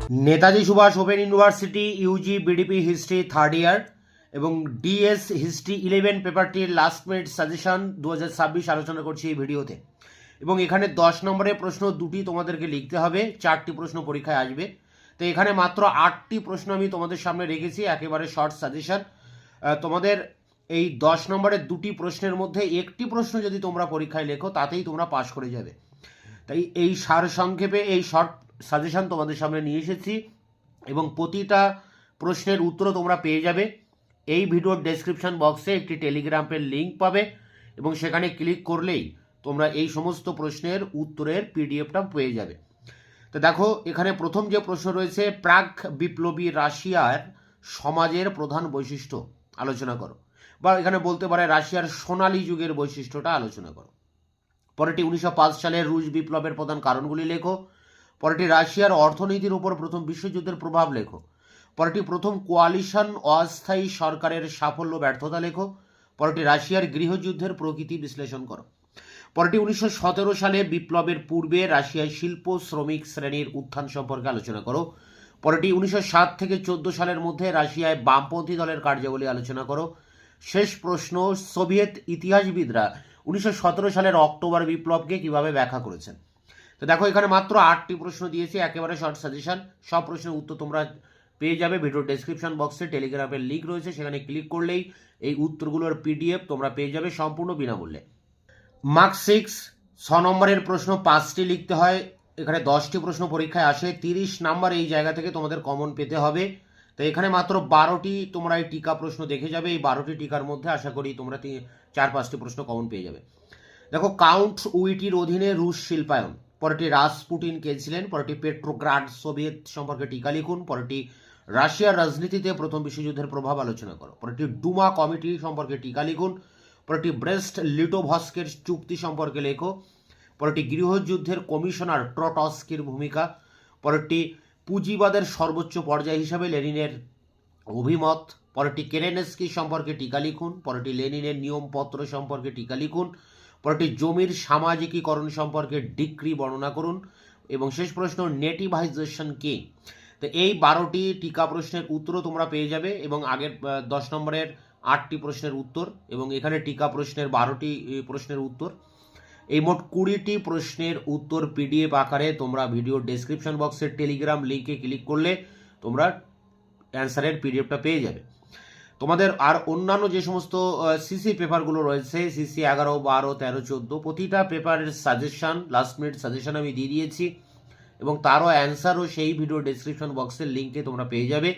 Netaji Subhas open university UG BDP history third year এবং DS history 11 পেপারটির last minute suggestion 2026 আলোচনা করছি এই ভিডিওতে। এবং এখানে 10 নম্বরের প্রশ্ন দুটি তোমাদেরকে লিখতে হবে, 4টি প্রশ্ন পরীক্ষায় আসবে। তো এখানে মাত্র 8টি প্রশ্ন আমি তোমাদের সামনে রেখেছি, একেবারে শর্ট সাজেশন। তোমাদের এই 10 নম্বরের দুটি প্রশ্নের মধ্যে একটি প্রশ্ন যদি তোমরা পরীক্ষায় লেখো তাতেই তোমরা পাশ করে যাবে। তাই এই সারসংক্ষেপে এই শর্ট সাজেশন তোমাদের সামনে নিয়ে এসেছি এবং প্রতিটা প্রশ্নের উত্তর তোমরা পেয়ে যাবে। এই ভিডিওর ডেসক্রিপশন বক্সে একটি টেলিগ্রামের লিঙ্ক পাবে এবং সেখানে ক্লিক করলেই তোমরা এই সমস্ত প্রশ্নের উত্তরের পিডিএফটা পেয়ে যাবে। তো দেখো, এখানে প্রথম যে প্রশ্ন রয়েছে, প্রাক বিপ্লবী রাশিয়ার সমাজের প্রধান বৈশিষ্ট্য আলোচনা করো, বা এখানে বলতে পারে রাশিয়ার সোনালী যুগের বৈশিষ্ট্যটা আলোচনা করো। পরেরটি 1905 সালের রুশ বিপ্লবের প্রধান কারণগুলি লেখো। পরেরটি রাশিয়ার অর্থনীতির উপর প্রথম বিশ্বযুদ্ধের প্রভাব লেখো। পরেরটি প্রথম কোয়ালিশন অস্থায়ী সরকারের সাফল্য ব্যর্থতা লেখো। পরেরটি রাশিয়ার গৃহযুদ্ধের প্রকৃতি বিশ্লেষণ করো। পরেরটি 1917 সালে বিপ্লবের পূর্বে রাশিয়ায় শিল্প শ্রমিক শ্রেণীর উত্থান সম্পর্কে আলোচনা করো। পরেরটি 1907 থেকে 14 সালের মধ্যে রাশিয়ায় বামপন্থী দলের কার্যাবলী আলোচনা করো। শেষ প্রশ্ন, সোভিয়েত ইতিহাসবিদরা 1917 সালের অক্টোবর বিপ্লবকে কিভাবে ব্যাখ্যা করেছেন। তো দেখো, এখানে মাত্র 8টি প্রশ্ন দিয়েছি, একেবারে শর্ট সাজেশন। সব প্রশ্নের উত্তর তোমরা পেয়ে যাবে ভিডিও ডেসক্রিপশন বক্সে, টেলিগ্রামের লিঙ্ক রয়েছে, সেখানে ক্লিক করলেই এই উত্তরগুলোর পিডিএফ তোমরা পেয়ে যাবে সম্পূর্ণ বিনামূল্যে। মার্ক 6 6 নম্বরের প্রশ্ন 5টি লিখতে হয়। এখানে 10টি প্রশ্ন পরীক্ষায় আসে, 30 নাম্বার এই জায়গা থেকে তোমাদের কমন পেতে হবে। তো এখানে মাত্র 12টি তোমরা এই টিকা প্রশ্ন দেখে যাবে। এই 12টি টিকার মধ্যে আশা করি তোমরা 4-5টি প্রশ্ন কমন পেয়ে যাবে। দেখো, কাউন্ট উইটির অধীনে রুশ শিল্পায়ন। পরেরটি রাসপুটিন কে ছিলেন। পরেরটি পেট্রোগ্রাড সোভিয়েত সম্পর্কে টিকা লিখুন। পরেরটি রাশিয়ার রাজনীতিতে প্রথম বিশ্বযুদ্ধের প্রভাব আলোচনা করো। পরেরটি ডুমা কমিটি সম্পর্কে টিকা লিখুন। পরেরটি ব্রেস্ট লিটোভস্কের চুক্তি সম্পর্কে লেখো। পরেরটি গৃহযুদ্ধের কমিশনার ট্রটস্কির ভূমিকা। পরেরটি পুঁজিবাদের সর্বোচ্চ পর্যায় হিসাবে লেনিনের অভিমত। পরেরটি কেরেনস্কি সম্পর্কে টিকা লিখুন। পরেরটি লেনিনের নিয়মপত্র সম্পর্কে টিকা লিখুন। পরেরটি জমির সামাজিকীকরণ সম্পর্কে ডিক্রি বর্ণনা করুন। এবং শেষ প্রশ্ন, নেটিভাইজেশন কি। তো এই 12টি টিকা প্রশ্নের উত্তরও তোমরা পেয়ে যাবে এবং আগের 10 নম্বরের 8টি প্রশ্নের উত্তর এবং এখানে টিকা প্রশ্নের 12টি প্রশ্নের উত্তর, এই মোট 20টি প্রশ্নের উত্তর পিডিএফ আকারে তোমরা ভিডিও ডেসক্রিপশন বক্সের টেলিগ্রাম লিঙ্কে ক্লিক করলে তোমরা অ্যান্সারের পিডিএফটা পেয়ে যাবে। তোমাদের আর অন্যান্য যে সমস্ত সিসি পেপারগুলো রয়েছে, সিসি 11, 12, 13, 14, প্রতিটা পেপারের সাজেশন, লাস্ট মিনিট সাজেশন আমি দিয়ে দিয়েছি এবং তারও অ্যান্সারও সেই ভিডিও ডেসক্রিপশন বক্সের লিঙ্কে তোমরা পেয়ে যাবে।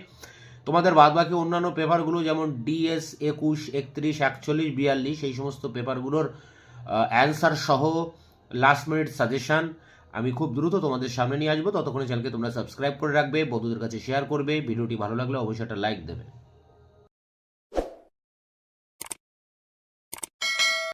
তোমাদের বাদবাকি অন্যান্য পেপারগুলো যেমন ডিএস 21, 31, 41, 42, সেই সমস্ত পেপারগুলোর অ্যান্সার সহ লাস্ট মিনিট সাজেশন আমি খুব দ্রুত তোমাদের সামনে নিয়ে আসবো। ততক্ষণে চ্যানেলকে তোমরা সাবস্ক্রাইব করে রাখবে, বন্ধুদের কাছে শেয়ার করবে, ভিডিওটি ভালো লাগলে অবশ্যই একটা লাইক দেবে।